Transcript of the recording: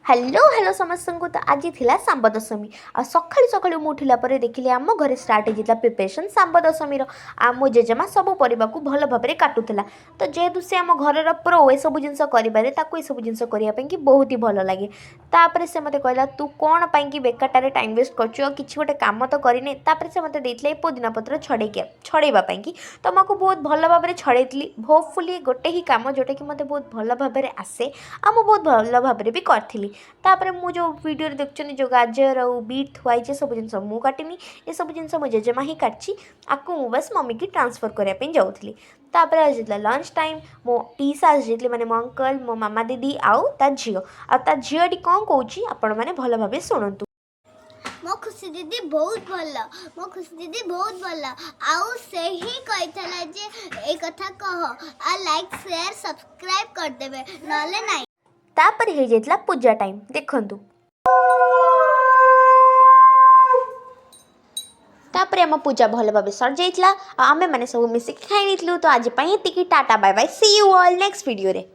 Hello hello समस्त को तो आज थी सांब दशमी आ सका सका मुठिला देखिली आम घर स्टार्ट होता प्रिपरेसन सांब दशमी आम जेजेमा सब परिवा को भल भाव में काटुला तो जेहेतु सी आम घर प्रो ए सब जिन कर सब जिन करने बहुत ही भल लगे तापर से मत कहला तू कौन पाई बेकार टाइम वेस्ट कर कि गोटे कम तो करनी से मत देते पुदीना पत्र छड़ाई तो मको बहुत भल भाव में छड़ाई होपफुली गोटे ही कम जोटा कि मत बहुत भल भाव में आसे आ बहुत भल भाव में भी करी तापर मु जो वीडियो देखुं जो गाजर और बीट थुआई सब जिन मुझे काटिनी ये सब जिन मो जेजेमा ही काटी आपको मु बस मम्मी की ट्रांसफर करने जाऊँगी तापर आज लंच टाइम मो पीसा आज माने मो अंकल मो मामा दीदी आउ ता झीटी कौन कौची आपण मैंने भल भाव शुणु। मो खुशी दीदी बहुत भल मो खुशी दीदी बहुत भल आउ से ही कहितला जे ए कथा कह आ लाइक शेयर सब्सक्राइब कर देबे नले नाही तापर हो जाइतला पूजा टाइम देखंतु तापर आम पूजा भल भाव सर जाइतला आमे माने सब मिसिक खाई तो आज tata bye bye see you all next video रे।